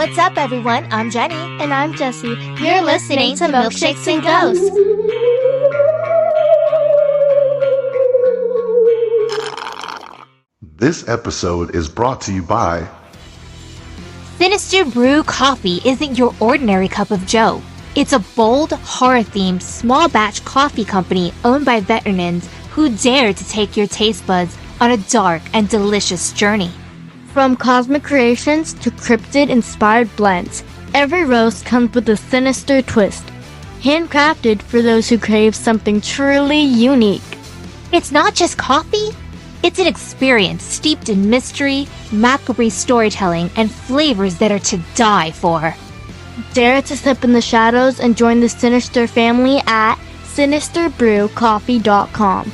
What's up, everyone? I'm Jenny. And I'm Jessie. You're listening to Milkshakes and Ghosts. This episode is brought to you by Sinister Brew Coffee isn't your ordinary cup of joe. It's a bold, horror-themed, small-batch coffee company owned by veterans who dare to take your taste buds on a dark and delicious journey. From cosmic creations to cryptid-inspired blends, every roast comes with a sinister twist. Handcrafted for those who crave something truly unique. It's not just coffee. It's an experience steeped in mystery, macabre storytelling, and flavors that are to die for. Dare to sip in the shadows and join the Sinister family at sinisterbrewcoffee.com.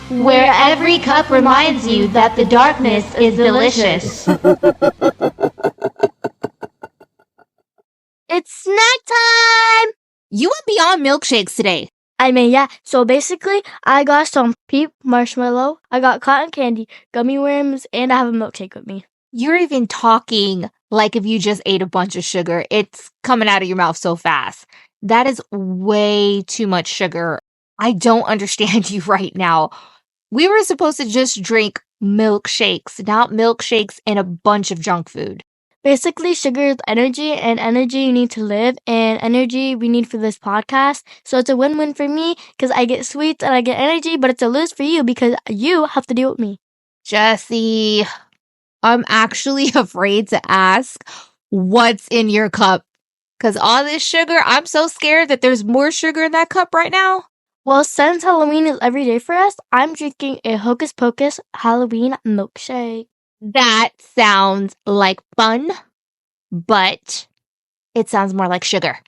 Where every cup reminds you that the darkness is delicious. It's snack time! You went beyond milkshakes today. I mean, yeah. So basically, I got some peep marshmallow, I got cotton candy, gummy worms, and I have a milkshake with me. You're even talking like if you just ate a bunch of sugar. It's coming out of your mouth so fast. That is way too much sugar. I don't understand you right now. We were supposed to just drink milkshakes, not milkshakes and a bunch of junk food. Basically, sugar is energy, and energy you need to live, and energy we need for this podcast. So it's a win-win for me because I get sweets and I get energy, but it's a lose for you because you have to deal with me. Jessie, I'm actually afraid to ask what's in your cup. Because all this sugar, I'm so scared that there's more sugar in that cup right now. Well, since Halloween is every day for us, I'm drinking a Hocus Pocus Halloween milkshake. That sounds like fun, but it sounds more like sugar.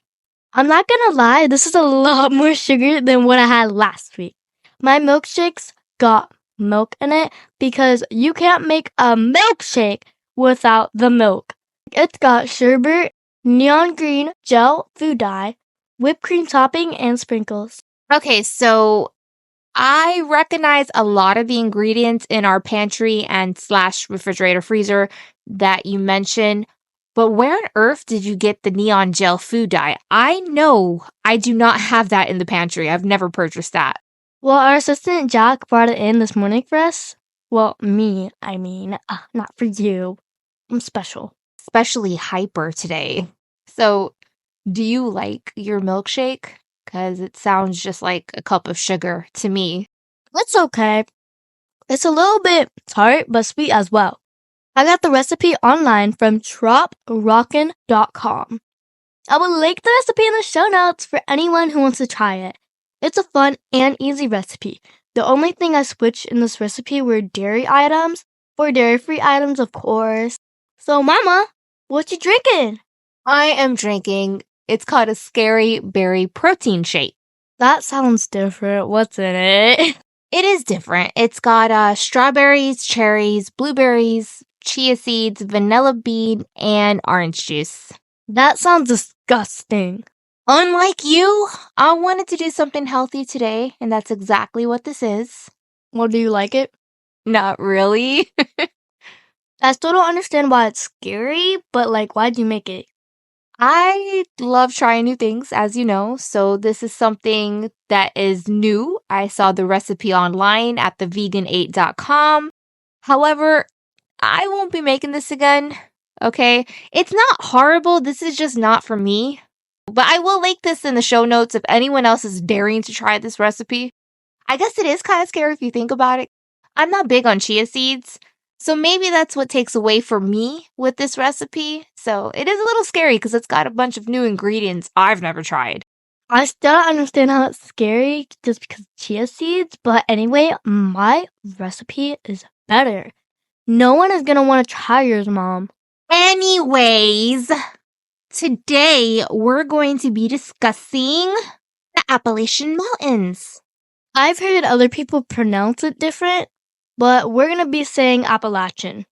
I'm not gonna lie, this is a lot more sugar than what I had last week. My milkshakes got milk in it because you can't make a milkshake without the milk. It's got sherbet, neon green gel food dye, whipped cream topping, and sprinkles. Okay, so I recognize a lot of the ingredients in our pantry and / refrigerator freezer that you mentioned, but where on earth did you get the neon gel food dye? I know I do not have that in the pantry. I've never purchased that. Well, our assistant Jack brought it in this morning for us. Well, me, I mean, not for you. I'm special. Especially hyper today. So, do you like your milkshake? Because it sounds just like a cup of sugar to me. It's okay. It's a little bit tart, but sweet as well. I got the recipe online from troprockin.com. I will link the recipe in the show notes for anyone who wants to try it. It's a fun and easy recipe. The only thing I switched in this recipe were dairy items, for dairy-free items, of course. So, Mama, what you drinking? I am drinking, it's called a Scary Berry Protein Shake. That sounds different. What's in it? It is different. It's got strawberries, cherries, blueberries, chia seeds, vanilla bean, and orange juice. That sounds disgusting. Unlike you, I wanted to do something healthy today, and that's exactly what this is. Well, do you like it? Not really. I still don't understand why it's scary, but why'd you make it? I love trying new things, as you know, so this is something that is new. I saw the recipe online at thevegan8.com. However, I won't be making this again, okay? It's not horrible, this is just not for me. But I will link this in the show notes if anyone else is daring to try this recipe. I guess it is kind of scary if you think about it. I'm not big on chia seeds, so maybe that's what takes away for me with this recipe. So it is a little scary because it's got a bunch of new ingredients I've never tried. I still don't understand how it's scary just because chia seeds, but anyway, my recipe is better. No one is going to want to try yours, Mom. Anyways, today we're going to be discussing the Appalachian Mountains. I've heard other people pronounce it different, but we're going to be saying Appalachian.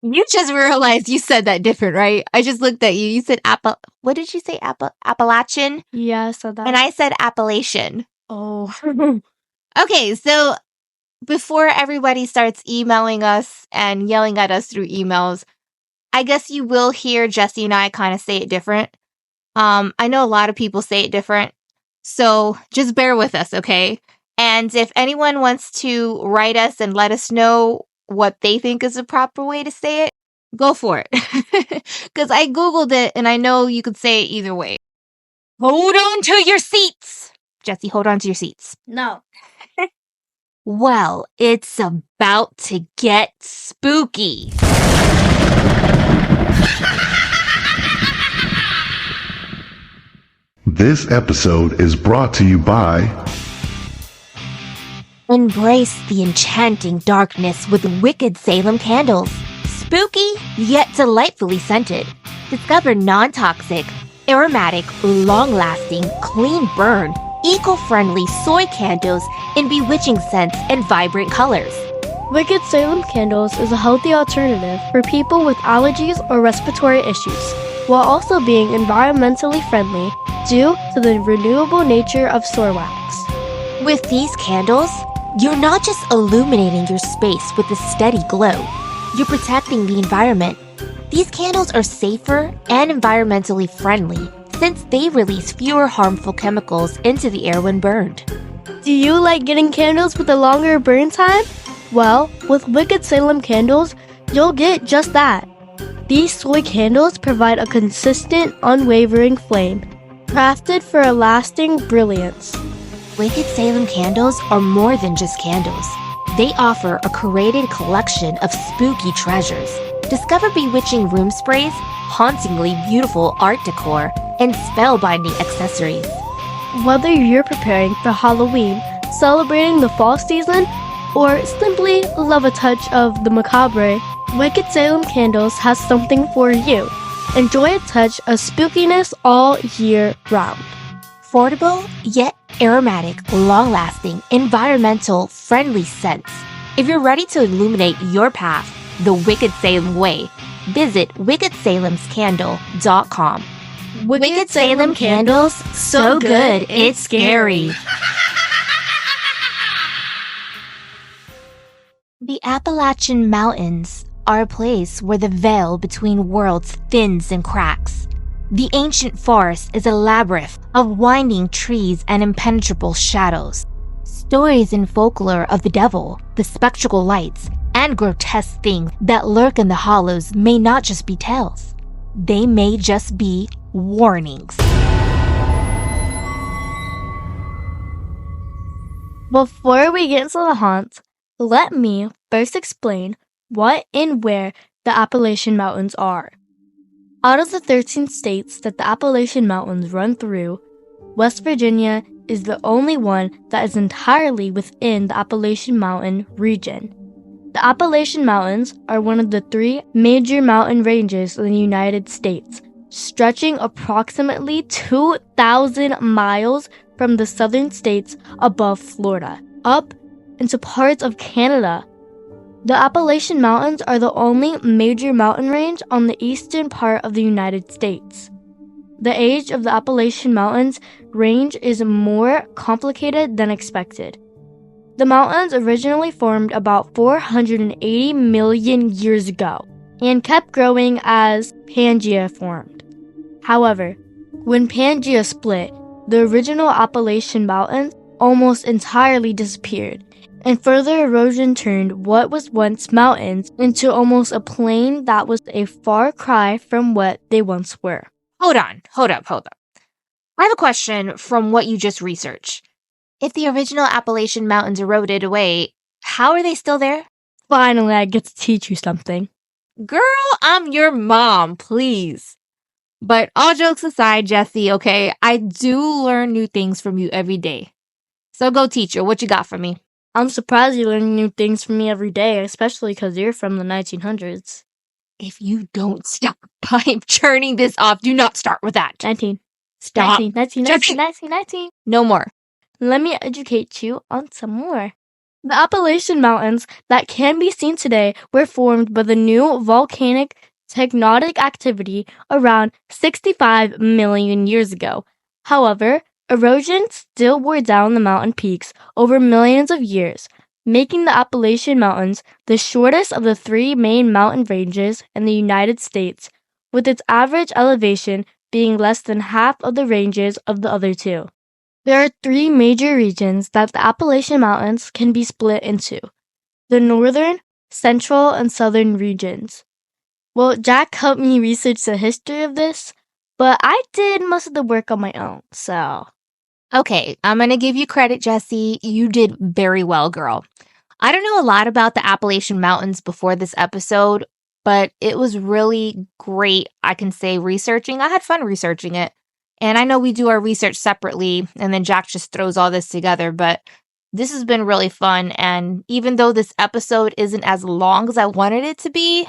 You just realized you said that different, right? I just looked at you. You said what did you say? Appalachian? Yeah, I said that. And I said Appalachian. Oh. Okay, so before everybody starts emailing us and yelling at us through emails, I guess you will hear Jesse and I kind of say it different. I know a lot of people say it different, so just bear with us, okay? And if anyone wants to write us and let us know what they think is the proper way to say it, go for it. Because I Googled it and I know you could say it either way. Hold on to your seats! Jesse, hold on to your seats. No. Well, it's about to get spooky. This episode is brought to you by Embrace the enchanting darkness with wicked Salem candles. Spooky, yet delightfully scented. Discover non-toxic, aromatic, long-lasting, clean burn, eco-friendly soy candles in bewitching scents and vibrant colors. Wicked Salem Candles is a healthy alternative for people with allergies or respiratory issues, while also being environmentally friendly due to the renewable nature of soy wax. With these candles, you're not just illuminating your space with a steady glow, you're protecting the environment. These candles are safer and environmentally friendly since they release fewer harmful chemicals into the air when burned. Do you like getting candles with a longer burn time? Well, with Wicked Salem Candles, you'll get just that. These soy candles provide a consistent, unwavering flame, crafted for a lasting brilliance. Wicked Salem candles are more than just candles. They offer a curated collection of spooky treasures. Discover bewitching room sprays, hauntingly beautiful art decor, and spellbinding accessories. Whether you're preparing for Halloween, celebrating the fall season, or simply love a touch of the macabre, Wicked Salem Candles has something for you. Enjoy a touch of spookiness all year round. Affordable, yet aromatic, long-lasting, environmental, friendly scents. If you're ready to illuminate your path the Wicked Salem way, visit WickedSalemsCandle.com. Wicked Salem Candles, so good it's scary. The Appalachian Mountains are a place where the veil between worlds thins and cracks. The ancient forest is a labyrinth of winding trees and impenetrable shadows. Stories and folklore of the devil, the spectral lights, and grotesque things that lurk in the hollows may not just be tales. They may just be warnings. Before we get into the haunts, let me first explain what and where the Appalachian Mountains are. Out of the 13 states that the Appalachian Mountains run through, West Virginia is the only one that is entirely within the Appalachian Mountain region. The Appalachian Mountains are one of the 3 major mountain ranges in the United States, stretching approximately 2,000 miles from the southern states above Florida, up into parts of Canada. The Appalachian Mountains are the only major mountain range on the eastern part of the United States. The age of the Appalachian Mountains range is more complicated than expected. The mountains originally formed about 480 million years ago and kept growing as Pangea formed. However, when Pangea split, the original Appalachian Mountains almost entirely disappeared, and further erosion turned what was once mountains into almost a plain that was a far cry from what they once were. Hold up. I have a question from what you just researched. If the original Appalachian Mountains eroded away, how are they still there? Finally, I get to teach you something. Girl, I'm your mom, please. But all jokes aside, Jesse, okay, I do learn new things from you every day. So go, teacher, what you got for me? I'm surprised you learn new things from me every day, especially because you're from the 1900s. If you don't stop pipe churning this off, do not start with that. 19. Stop. 19. No more. Let me educate you on some more. The Appalachian Mountains that can be seen today were formed by the new volcanic tectonic activity around 65 million years ago. However, erosion still wore down the mountain peaks over millions of years, making the Appalachian Mountains the shortest of the three main mountain ranges in the United States, with its average elevation being less than half of the ranges of the other two. There are three major regions that the Appalachian Mountains can be split into: the northern, central, and southern regions. Well, Jack helped me research the history of this, but I did most of the work on my own, so... Okay, I'm going to give you credit, Jessie. You did very well, girl. I don't know a lot about the Appalachian Mountains before this episode, but it was really great, I can say, researching. I had fun researching it. And I know we do our research separately, and then Jack just throws all this together, but this has been really fun. And even though this episode isn't as long as I wanted it to be,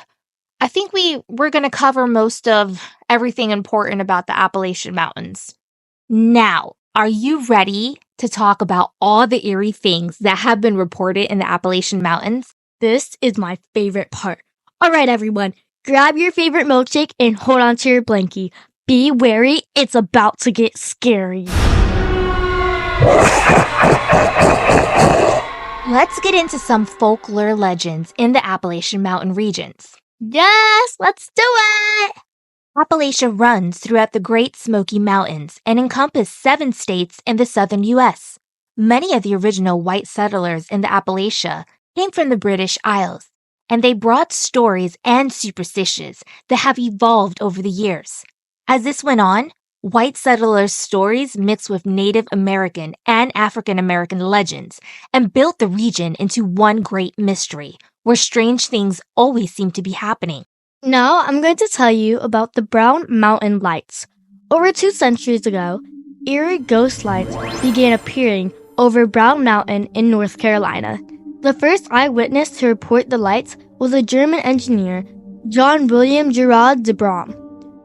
I think we're going to cover most of everything important about the Appalachian Mountains. Now, are you ready to talk about all the eerie things that have been reported in the Appalachian Mountains? This is my favorite part. All right, everyone, grab your favorite milkshake and hold on to your blankie. Be wary, it's about to get scary. Let's get into some folklore legends in the Appalachian Mountain regions. Yes, let's do it! Appalachia runs throughout the Great Smoky Mountains and encompasses 7 states in the southern U.S. Many of the original white settlers in the Appalachia came from the British Isles, and they brought stories and superstitions that have evolved over the years. As this went on, white settlers' stories mixed with Native American and African American legends and built the region into one great mystery, where strange things always seem to be happening. Now I'm going to tell you about the Brown Mountain Lights. Over 2 centuries ago, eerie ghost lights began appearing over Brown Mountain in North Carolina. The first eyewitness to report the lights was a German engineer, John William Gerard de Brom,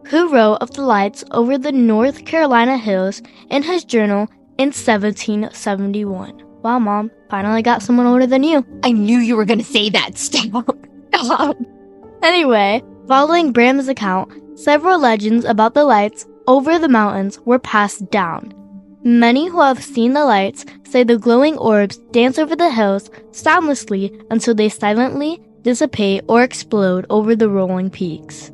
who wrote of the lights over the North Carolina hills in his journal in 1771. Wow, Mom, finally got someone older than you. I knew you were going to say that. Stop. Anyway, following Bram's account, several legends about the lights over the mountains were passed down. Many who have seen the lights say the glowing orbs dance over the hills soundlessly until they silently dissipate or explode over the rolling peaks.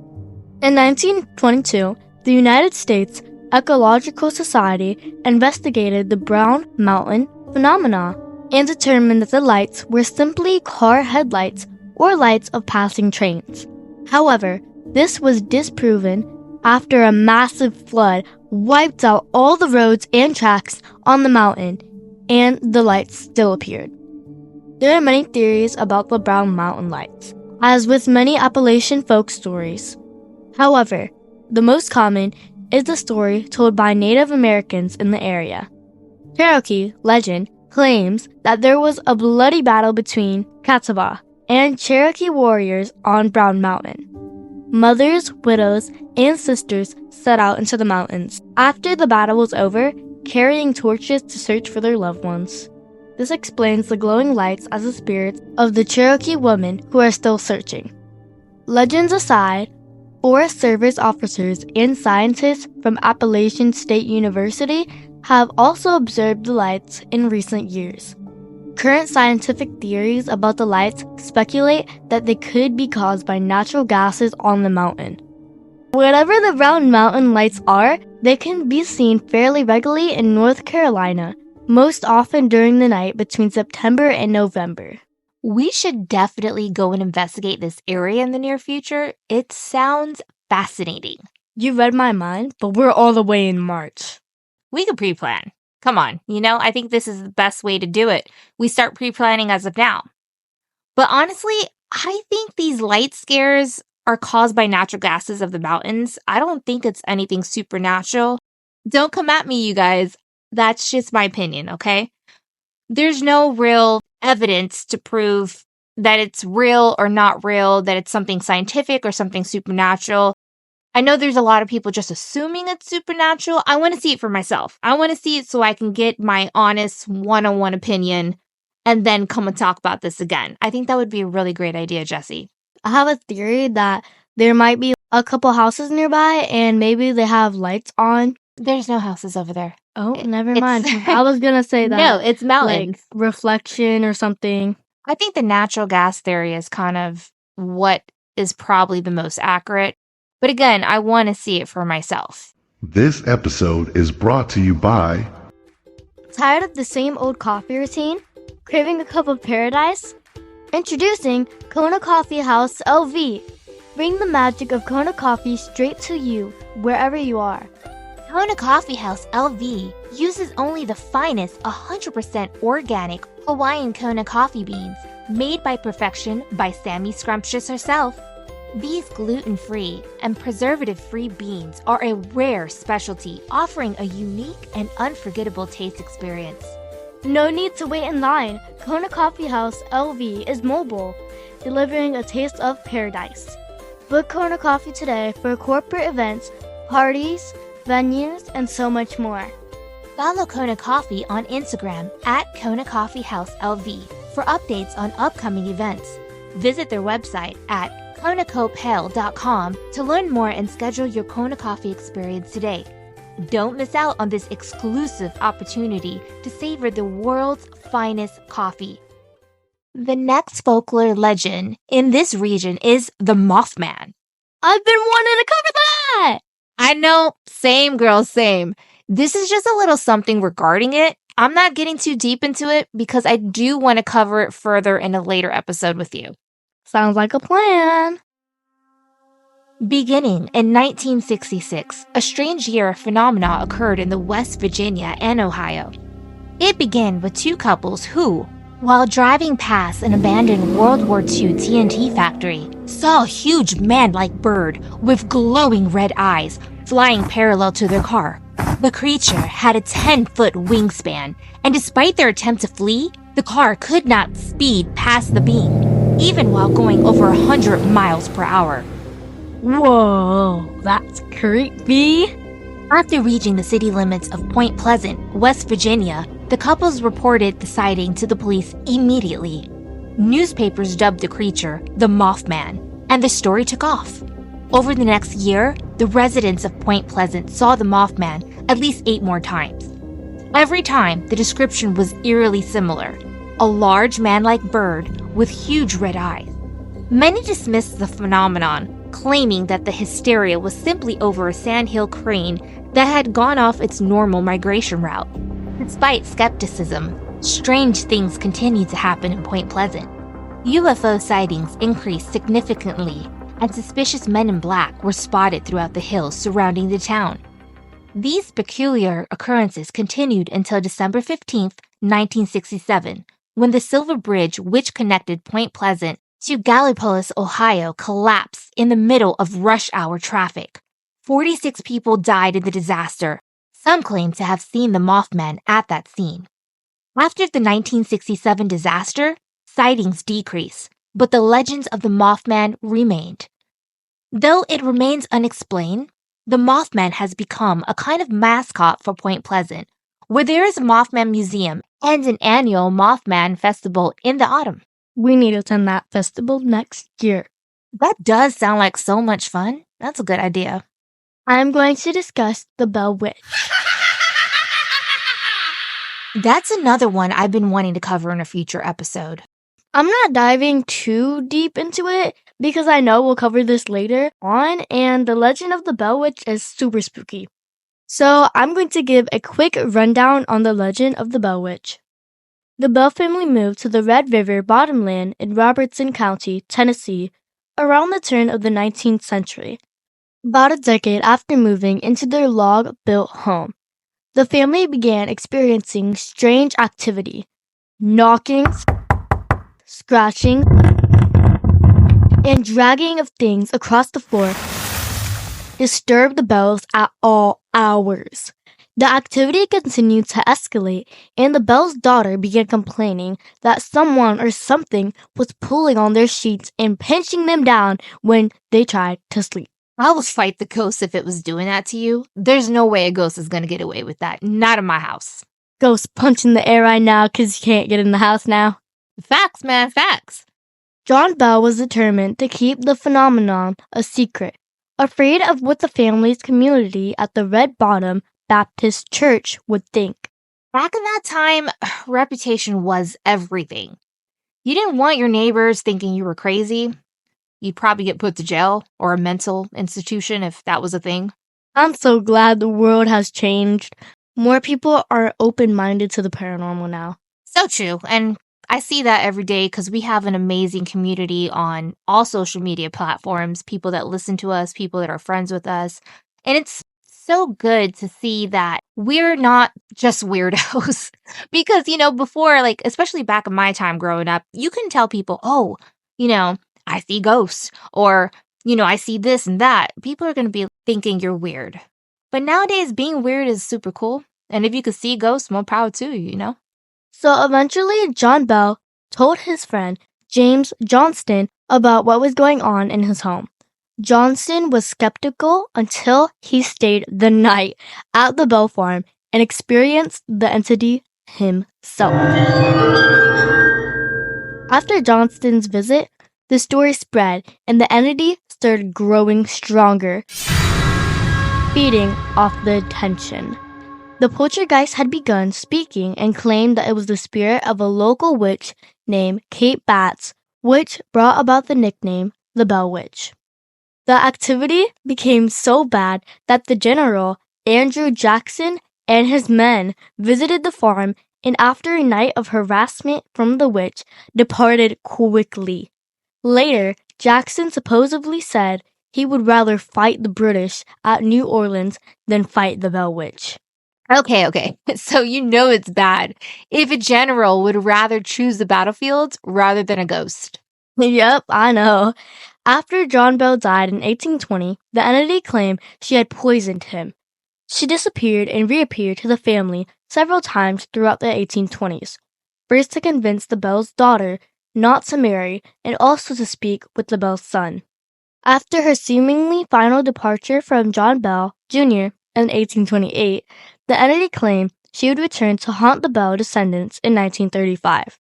In 1922, the United States Ecological Society investigated the Brown Mountain phenomena and determined that the lights were simply car headlights or lights of passing trains. However, this was disproven after a massive flood wiped out all the roads and tracks on the mountain, and the lights still appeared. There are many theories about the Brown Mountain lights, as with many Appalachian folk stories. However, the most common is the story told by Native Americans in the area. Cherokee legend claims that there was a bloody battle between Catawba and Cherokee warriors on Brown Mountain. Mothers, widows, and sisters set out into the mountains after the battle was over, carrying torches to search for their loved ones. This explains the glowing lights as the spirits of the Cherokee women who are still searching. Legends aside, Forest Service officers and scientists from Appalachian State University have also observed the lights in recent years. Current scientific theories about the lights speculate that they could be caused by natural gases on the mountain. Whatever the Brown Mountain lights are, they can be seen fairly regularly in North Carolina, most often during the night between September and November. We should definitely go and investigate this area in the near future. It sounds fascinating. You read my mind, but we're all the way in March. We could pre-plan. Come on, I think this is the best way to do it. We start pre-planning as of now. But honestly, I think these light scares are caused by natural gases of the mountains. I don't think it's anything supernatural. Don't come at me, you guys. That's just my opinion, okay? There's no real evidence to prove that it's real or not real, that it's something scientific or something supernatural. I know there's a lot of people just assuming it's supernatural. I want to see it for myself. I want to see it so I can get my honest one-on-one opinion and then come and talk about this again. I think that would be a really great idea, Jessie. I have a theory that there might be a couple houses nearby and maybe they have lights on. There's no houses over there. Oh, never mind. I was going to say that. No, it's mountains. Like reflection or something. I think the natural gas theory is kind of what is probably the most accurate. But again, I want to see it for myself. This episode is brought to you by Tired of the same old coffee routine? Craving a cup of paradise? Introducing Kona Coffee House LV. Bring the magic of Kona coffee straight to you, wherever you are. Kona Coffee House LV uses only the finest 100% organic Hawaiian Kona coffee beans, made by perfection by Sammy Scrumptious herself. These gluten-free and preservative-free beans are a rare specialty, offering a unique and unforgettable taste experience. No need to wait in line. Kona Coffee House LV is mobile, delivering a taste of paradise. Book Kona Coffee today for corporate events, parties, venues, and so much more. Follow Kona Coffee on Instagram at Kona Coffee House LV for updates on upcoming events. Visit their website at konacopel.com to learn more and schedule your Kona Coffee experience today. Don't miss out on this exclusive opportunity to savor the world's finest coffee. The next folklore legend in this region is the Mothman. I've been wanting to cover that! I know, same girl, same. This is just a little something regarding it. I'm not getting too deep into it because I do want to cover it further in a later episode with you. Sounds like a plan. Beginning in 1966, a strange year of phenomena occurred in the West Virginia and Ohio. It began with two couples who, while driving past an abandoned World War II TNT factory, saw a huge man-like bird with glowing red eyes flying parallel to their car. The creature had a 10-foot wingspan, and despite their attempt to flee, the car could not speed past the beam, even while going over 100 miles per hour. Whoa, that's creepy. After reaching the city limits of Point Pleasant, West Virginia, the couples reported the sighting to the police immediately. Newspapers dubbed the creature the Mothman, and the story took off. Over the next year, the residents of Point Pleasant saw the Mothman at least 8 more times. Every time, the description was eerily similar: a large man-like bird with huge red eyes. Many dismissed the phenomenon, claiming that the hysteria was simply over a sandhill crane that had gone off its normal migration route. Despite skepticism, strange things continued to happen in Point Pleasant. UFO sightings increased significantly, and suspicious men in black were spotted throughout the hills surrounding the town. These peculiar occurrences continued until December 15, 1967, when the Silver Bridge, which connected Point Pleasant to Gallipolis, Ohio, collapsed in the middle of rush hour traffic. 46 people died in the disaster. Some claim to have seen the Mothman at that scene. After the 1967 disaster, sightings decreased, but the legends of the Mothman remained. Though it remains unexplained, the Mothman has become a kind of mascot for Point Pleasant, where there is a Mothman Museum and an annual Mothman Festival in the autumn. We need to attend that festival next year. That does sound like so much fun. That's a good idea. I'm going to discuss the Bell Witch. That's another one I've been wanting to cover in a future episode. I'm not diving too deep into it because I know we'll cover this later on, and the legend of the Bell Witch is super spooky. So I'm going to give a quick rundown on the legend of the Bell Witch. The Bell family moved to the Red River bottomland in Robertson County, Tennessee, around the turn of the 19th century. About a decade after moving into their log-built home, the family began experiencing strange activity. Knockings, scratching, and dragging of things across the floor disturbed the Bells at all hours. The activity continued to escalate, and the Bell's daughter began complaining that someone or something was pulling on their sheets and pinching them down when they tried to sleep. I would fight the ghost if it was doing that to you. There's no way a ghost is going to get away with that. Not in my house. Ghost punch in the air right now because you can't get in the house now. Facts, man, facts. John Bell was determined to keep the phenomenon a secret, afraid of what the family's community at the Red Bottom Baptist Church would think. Back in that time, reputation was everything. You didn't want your neighbors thinking you were crazy. You'd probably get put to jail or a mental institution if that was a thing. I'm so glad the world has changed. More people are open-minded to the paranormal now. So true. And I see that every day because we have an amazing community on all social media platforms, people that listen to us, people that are friends with us. And it's so good to see that we're not just weirdos. Because, before, like, especially back in my time growing up, you can tell people, oh, I see ghosts, or, I see this and that. People are going to be thinking you're weird. But nowadays, being weird is super cool. And if you could see ghosts, more power to you, So eventually, John Bell told his friend, James Johnston, about what was going on in his home. Johnston was skeptical until he stayed the night at the Bell farm and experienced the entity himself. After Johnston's visit, the story spread and the entity started growing stronger, feeding off the tension. The poltergeist had begun speaking and claimed that it was the spirit of a local witch named Kate Batts, which brought about the nickname the Bell Witch. The activity became so bad that the general, Andrew Jackson, and his men visited the farm and after a night of harassment from the witch, departed quickly. Later, Jackson supposedly said he would rather fight the British at New Orleans than fight the Bell Witch. Okay. So it's bad if a general would rather choose the battlefield rather than a ghost. Yep, I know. After John Bell died in 1820, the entity claimed she had poisoned him. She disappeared and reappeared to the family several times throughout the 1820s, first to convince the Bell's daughter not to marry and also to speak with the Bell's son. After her seemingly final departure from John Bell, Jr. in 1828, the entity claimed she would return to haunt the Bell descendants in 1935.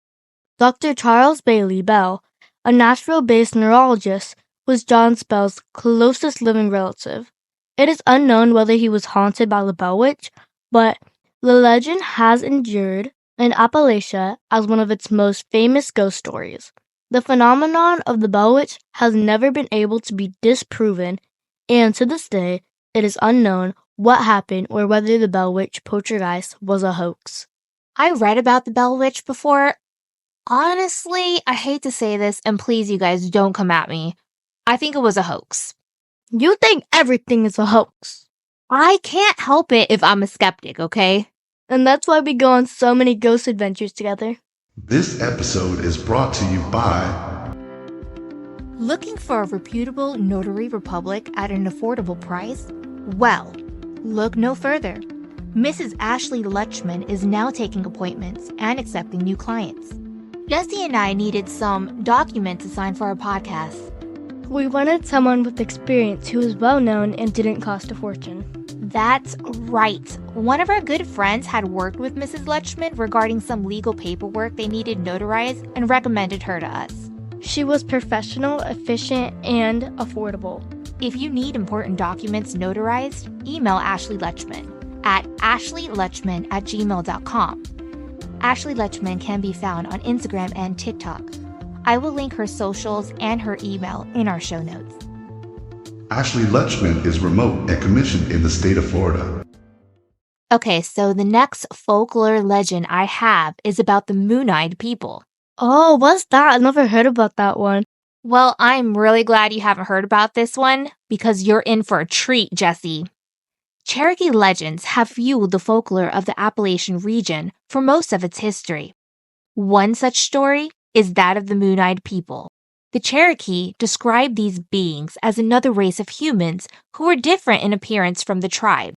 Dr. Charles Bailey Bell, a Nashville-based neurologist, was John Bell's closest living relative. It is unknown whether he was haunted by the Bell Witch, but the legend has endured in Appalachia as one of its most famous ghost stories. The phenomenon of the Bell Witch has never been able to be disproven, and to this day, it is unknown what happened or whether the Bell Witch poltergeist was a hoax. I read about the Bell Witch before. Honestly, I hate to say this, and please, you guys, don't come at me. I think it was a hoax. You think everything is a hoax. I can't help it if I'm a skeptic, okay? And that's why we go on so many ghost adventures together. This episode is brought to you by... Looking for a reputable notary republic at an affordable price? Well, look no further. Mrs. Ashley Lutchman is now taking appointments and accepting new clients. Jesse and I needed some documents to sign for our podcast. We wanted someone with experience who was well known and didn't cost a fortune. That's right. One of our good friends had worked with Mrs. Lutchman regarding some legal paperwork they needed notarized and recommended her to us. She was professional, efficient, and affordable. If you need important documents notarized, email Ashley Lutchman at ASHLEYLUTCHMAN@gmail.com. Ashley Lutchman can be found on Instagram and TikTok. I will link her socials and her email in our show notes. Ashley Lutchman is remote and commissioned in the state of Florida. Okay, so the next folklore legend I have is about the Moon-Eyed people. Oh, what's that? I never heard about that one. Well, I'm really glad you haven't heard about this one because you're in for a treat, Jesse. Cherokee legends have fueled the folklore of the Appalachian region for most of its history. One such story is that of the Moon-Eyed people. The Cherokee described these beings as another race of humans who were different in appearance from the tribe.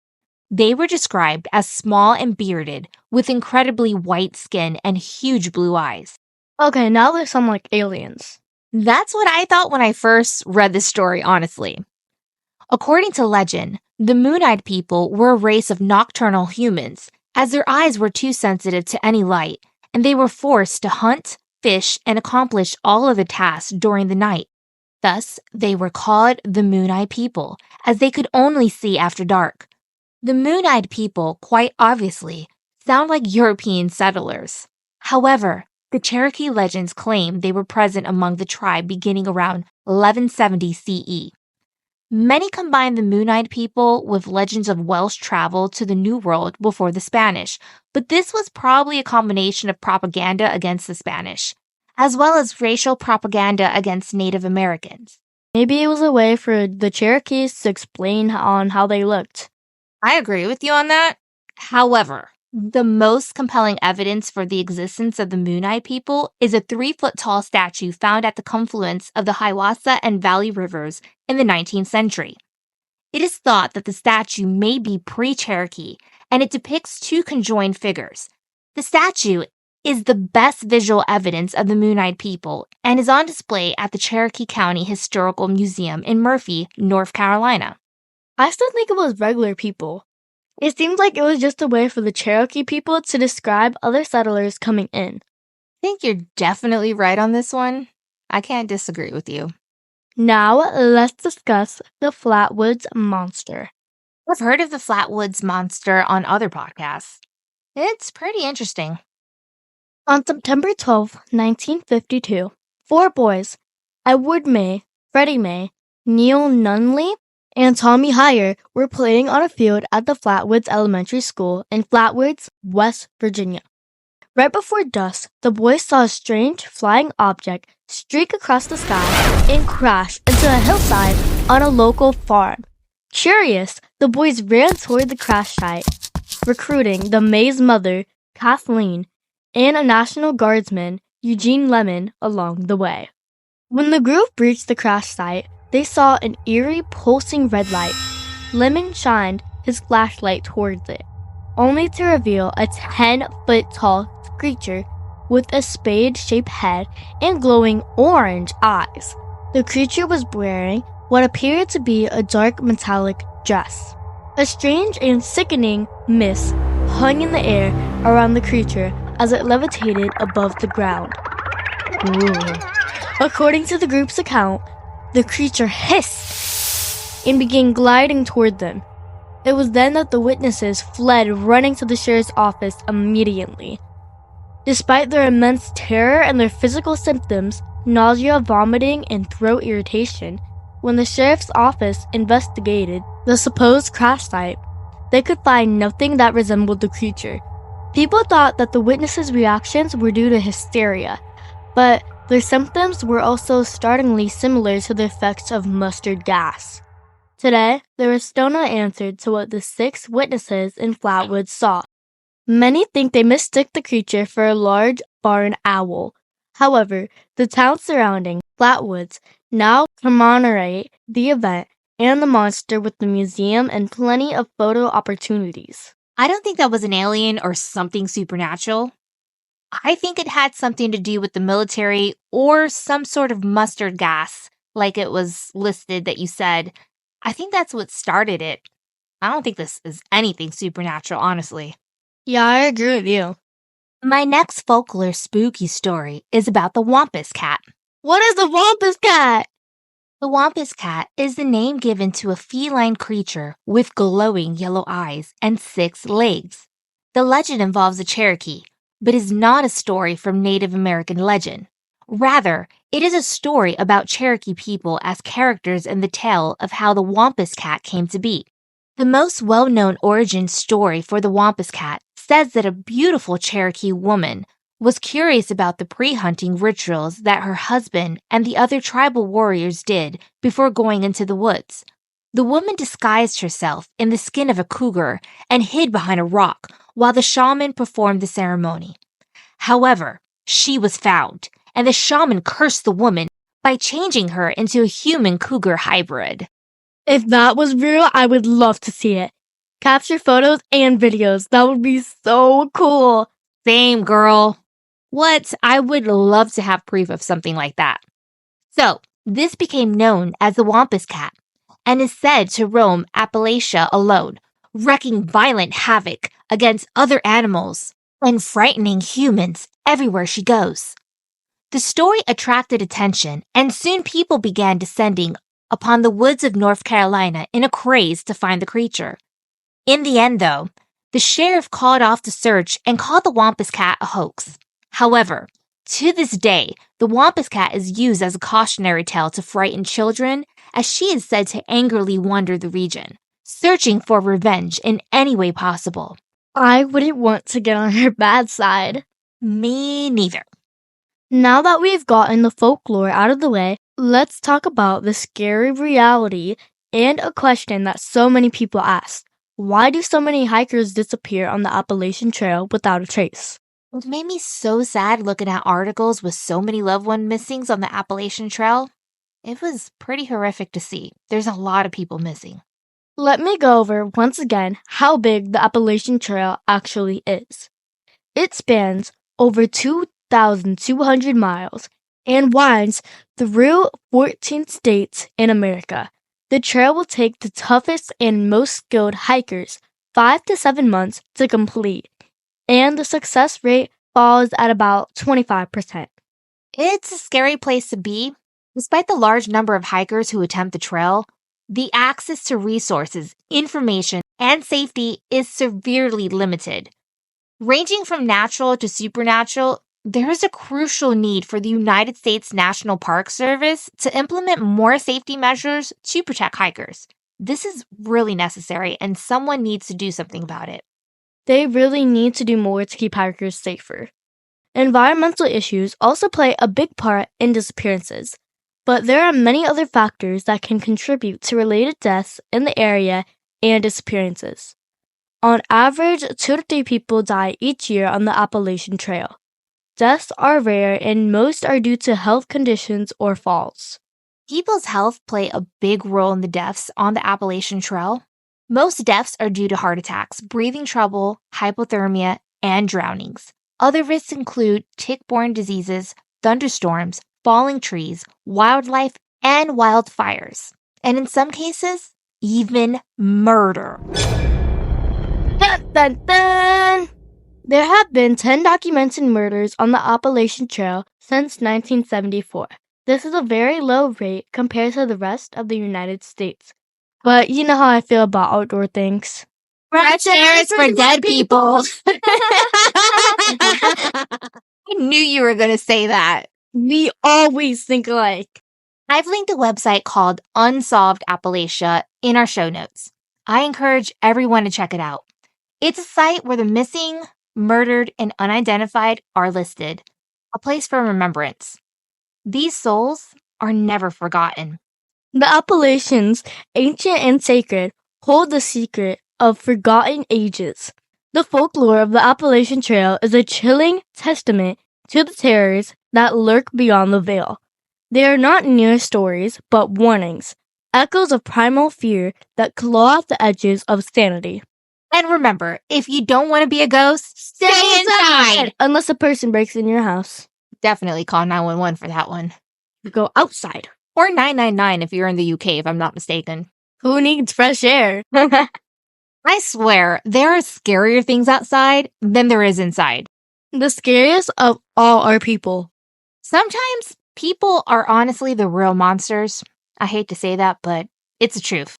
They were described as small and bearded, with incredibly white skin and huge blue eyes. Okay, now they sound like aliens. That's what I thought when I first read this story, honestly. According to legend, the Moon-Eyed people were a race of nocturnal humans, as their eyes were too sensitive to any light, and they were forced to hunt, fish, and accomplish all of the tasks during the night. Thus, they were called the Moon-Eyed people, as they could only see after dark. The Moon-Eyed people, quite obviously, sound like European settlers. However, The Cherokee legends claim they were present among the tribe beginning around 1170 CE. Many combine the Moon-Eyed People with legends of Welsh travel to the New World before the Spanish, but this was probably a combination of propaganda against the Spanish, as well as racial propaganda against Native Americans. Maybe it was a way for the Cherokees to explain on how they looked. I agree with you on that. However, the most compelling evidence for the existence of the Moon-Eyed People is a 3-foot-tall statue found at the confluence of the Hiwassee and Valley Rivers in the 19th century. It is thought that the statue may be pre-Cherokee, and it depicts two conjoined figures. The statue is the best visual evidence of the Moon-Eyed People and is on display at the Cherokee County Historical Museum in Murphy, North Carolina. I still think it was regular people. It seems like it was just a way for the Cherokee people to describe other settlers coming in. I think you're definitely right on this one. I can't disagree with you. Now, let's discuss the Flatwoods Monster. I've heard of the Flatwoods Monster on other podcasts. It's pretty interesting. On September 12, 1952, 4 boys, Edward May, Freddie May, Neil Nunley, and Tommy Heyer, were playing on a field at the Flatwoods Elementary School in Flatwoods, West Virginia. Right before dusk, the boys saw a strange flying object streak across the sky and crash into a hillside on a local farm. Curious, the boys ran toward the crash site, recruiting the May's mother, Kathleen, and a National Guardsman, Eugene Lemon, along the way. When the group reached the crash site, they saw an eerie, pulsing red light. Lemon shined his flashlight towards it, only to reveal a 10-foot-tall creature with a spade-shaped head and glowing orange eyes. The creature was wearing what appeared to be a dark metallic dress. A strange and sickening mist hung in the air around the creature as it levitated above the ground. Ooh. According to the group's account, the creature hissed and began gliding toward them. It was then that the witnesses fled, running to the sheriff's office immediately. Despite their immense terror and their physical symptoms, nausea, vomiting, and throat irritation, when the sheriff's office investigated the supposed crash site, they could find nothing that resembled the creature. People thought that the witnesses' reactions were due to hysteria, but their symptoms were also startlingly similar to the effects of mustard gas. Today, there is still no answer to what the 6 witnesses in Flatwoods saw. Many think they mistook the creature for a large barn owl. However, the town surrounding Flatwoods now commemorate the event and the monster with the museum and plenty of photo opportunities. I don't think that was an alien or something supernatural. I think it had something to do with the military or some sort of mustard gas, like it was listed that you said. I think that's what started it. I don't think this is anything supernatural, honestly. Yeah, I agree with you. My next folklore spooky story is about the Wampus Cat. What is the Wampus Cat? The Wampus Cat is the name given to a feline creature with glowing yellow eyes and 6 legs. The legend involves a Cherokee, but is not a story from Native American legend. Rather, it is a story about Cherokee people as characters in the tale of how the Wampus Cat came to be. The most well-known origin story for the Wampus Cat says that a beautiful Cherokee woman was curious about the pre-hunting rituals that her husband and the other tribal warriors did before going into the woods. The woman disguised herself in the skin of a cougar and hid behind a rock while the shaman performed the ceremony. However, she was found, and the shaman cursed the woman by changing her into a human-cougar hybrid. If that was real, I would love to see it. Capture photos and videos. That would be so cool. Same, girl. What? I would love to have proof of something like that. So, this became known as the Wampus Cat and is said to roam Appalachia alone, wreaking violent havoc against other animals and frightening humans everywhere she goes. The story attracted attention, and soon people began descending upon the woods of North Carolina in a craze to find the creature. In the end, though, the sheriff called off the search and called the Wampus Cat a hoax. However, To this day, the Wampus Cat is used as a cautionary tale to frighten children, as she is said to angrily wander the region, searching for revenge in any way possible. I wouldn't want to get on her bad side. Me neither. Now that we've gotten the folklore out of the way, let's talk about the scary reality and a question that so many people ask. Why do so many hikers disappear on the Appalachian Trail without a trace? It made me so sad looking at articles with so many loved one missings on the Appalachian Trail. It was pretty horrific to see. There's a lot of people missing. Let me go over once again how big the Appalachian Trail actually is. It spans over 2,200 miles and winds through 14 states in America. The trail will take the toughest and most skilled hikers 5 to 7 months to complete, and the success rate falls at about 25%. It's a scary place to be. Despite the large number of hikers who attempt the trail, the access to resources, information, and safety is severely limited. Ranging from natural to supernatural, there is a crucial need for the United States National Park Service to implement more safety measures to protect hikers. This is really necessary, and someone needs to do something about it. They really need to do more to keep hikers safer. Environmental issues also play a big part in disappearances, but there are many other factors that can contribute to related deaths in the area and disappearances. On average, 2 to 3 people die each year on the Appalachian Trail. Deaths are rare and most are due to health conditions or falls. People's health play a big role in the deaths on the Appalachian Trail. Most deaths are due to heart attacks, breathing trouble, hypothermia, and drownings. Other risks include tick-borne diseases, thunderstorms, falling trees, wildlife, and wildfires. And in some cases, even murder. Dun, dun, dun! There have been 10 documented murders on the Appalachian Trail since 1974. This is a very low rate compared to the rest of the United States. But you know how I feel about outdoor things. Fresh air is for dead people. I knew you were going to say that. We always think alike. I've linked a website called Unsolved Appalachia in our show notes. I encourage everyone to check it out. It's a site where the missing, murdered, and unidentified are listed, a place for remembrance. These souls are never forgotten. The Appalachians, ancient and sacred, hold the secret of forgotten ages. The folklore of the Appalachian Trail is a chilling testament to the terrors that lurk beyond the veil. They are not near stories, but warnings, echoes of primal fear that claw at the edges of sanity. And remember, if you don't want to be a ghost, stay inside! Unless a person breaks in your house. Definitely call 911 for that one. You go outside. Or 999 if you're in the UK, if I'm not mistaken. Who needs fresh air? I swear, there are scarier things outside than there is inside. The scariest of all are people. Sometimes people are honestly the real monsters. I hate to say that, but it's the truth.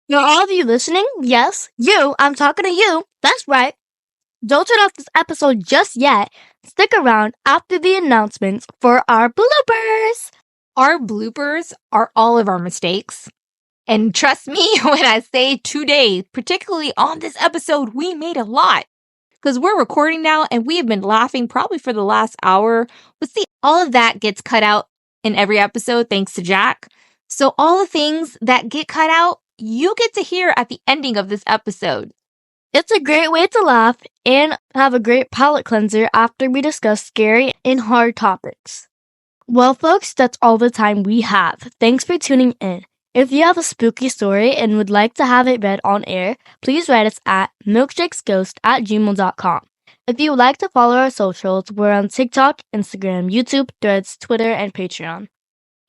Now, all of you listening, yes, you, I'm talking to you. That's right. Don't turn off this episode just yet. Stick around after the announcements for our bloopers. Our bloopers are all of our mistakes. And trust me when I say today, particularly on this episode, we made a lot. Because we're recording now and we have been laughing probably for the last hour. But see, all of that gets cut out in every episode thanks to Jack. So all the things that get cut out, you get to hear at the ending of this episode. It's a great way to laugh and have a great palate cleanser after we discuss scary and hard topics. Well, folks, that's all the time we have. Thanks for tuning in. If you have a spooky story and would like to have it read on air, please write us at milkshakesghost@gmail.com. If you would like to follow our socials, we're on TikTok, Instagram, YouTube, Threads, Twitter, and Patreon.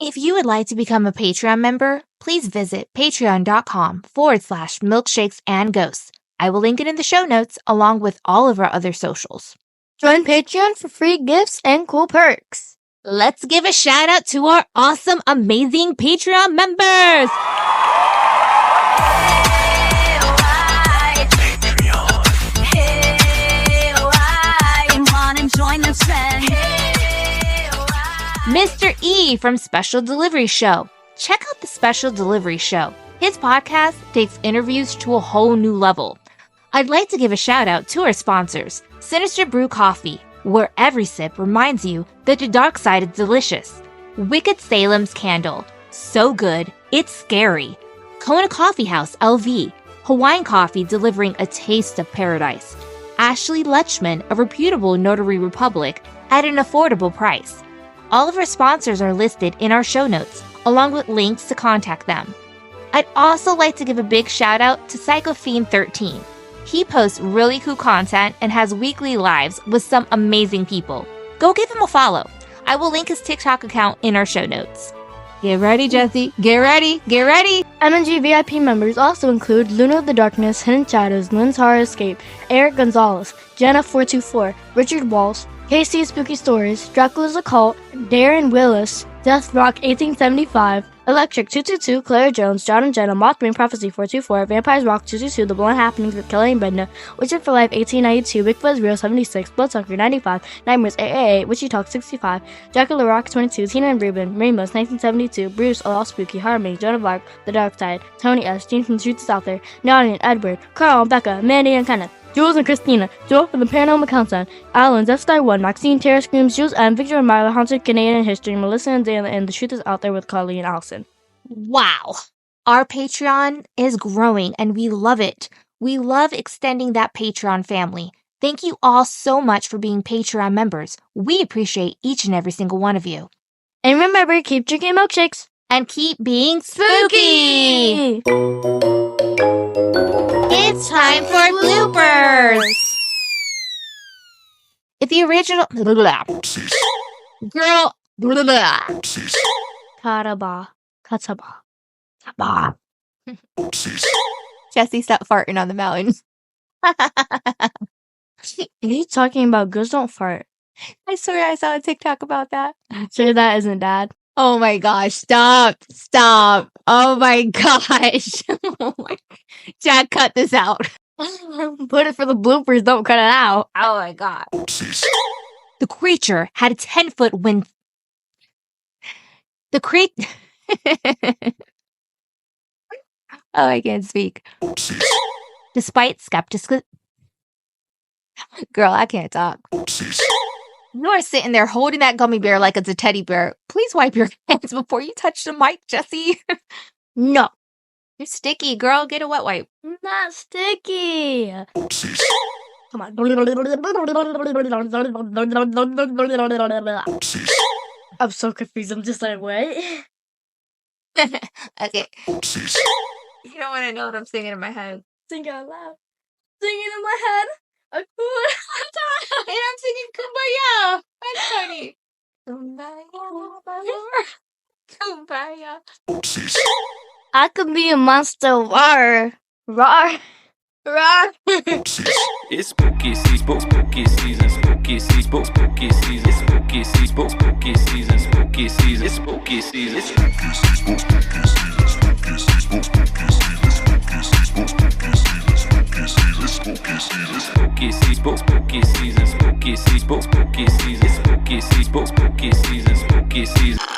If you would like to become a Patreon member, please visit patreon.com/milkshakesandghosts. I will link it in the show notes along with all of our other socials. Join Patreon for free gifts and cool perks. Let's give a shout out to our awesome, amazing Patreon members! Hey, why? Come on and join the trend. Hey. Mr.E from Special Delivery Show. Check out the Special Delivery Show. His podcast takes interviews to a whole new level. I'd like to give a shout out to our sponsors, Sinister Brew Coffee, where every sip reminds you that the dark side is delicious. Wicked Salem's Candle, so good, it's scary. Kona Coffee LV, Hawaiian coffee delivering a taste of paradise. ASHLEYLUTCHMAN, a reputable notary republic, at an affordable price. All of our sponsors are listed in our show notes, along with links to contact them. I'd also like to give a big shout out to PsychoFiend13. He posts really cool content and has weekly lives with some amazing people. Go give him a follow. I will link his TikTok account in our show notes. Get ready, Jesse. Get ready. Get ready. MNG VIP members also include Luna of the Darkness, Hidden Shadows, Lynn's Horror Escape, Eric Gonzalez, Jenna424, Richard Walsh, KC Spooky Stories, Dracula's Occult, Darren Willis, Death Rock 1875, Electric 222, Claire Jones, John and Jenna, Mothman Prophecy 424, Vampires Rock 222, The Blunt Happenings with Kelli and Brenda, Witcher for Life 1892, Bigfoot Real 76, Bloodsucker 95, Nightmares 888, Witchy Talk 65, Dracula Rock 22, Tina and Ruben, Rainbows 1972, Bruce, All Spooky, Harmony, Joan of Arc, The Dark Side, Tony S, James from Truth is Out There, Nani and Edward, Carl and Becca, Mandy and Kenneth, Jules and Christina, Joel from the Paranormal Countdown, Alan, Death Star 1, Maxine, Tara Screams, Jules M, Victor and Myla, Haunted Canadian History, Melissa and Dana, and The Truth is Out There with Carly and Allison. Wow. Our Patreon is growing and we love it. We love extending that Patreon family. Thank you all so much for being Patreon members. We appreciate each and every single one of you. And remember, keep drinking milkshakes. And keep being spooky! It's time for bloopers! If the original... Girl... Kataba. Kataba. Bah. Jesse, stop farting on the mountain. What are you talking about? Girls don't fart. I swear I saw a TikTok about that. Sure that isn't Dad. Oh my gosh, stop. Oh my gosh. Oh my... Jack, cut this out. Put it for the bloopers, don't cut it out. Oh my god. The creature had a 10-foot wind... The creature... Oh, I can't speak. Despite skepticism... Girl, I can't talk. You are sitting there holding that gummy bear like it's a teddy bear. Please wipe your hands before you touch the mic, Jessie. No. You're sticky, girl. Get a wet wipe. Not sticky. Come on. I'm so confused. I'm just like, what? Okay. You don't want to know what I'm singing in my head. Sing out loud. Singing in my head. And I'm singing Kumbaya. That's funny. Kumbaya, my lord. Kumbaya. I could be a monster. Roar. Roar. Roar. It's spooky season, spooky season, spooky season, spooky season, spooky season, spooky season, spooky season, it's spooky season, it's spooky season, spooky season, spooky season, spooky season, spooky season, spooky season, spooky season, spooky season, spooky season, spooky season, spooky season, spooky season, spooky season, spooky season.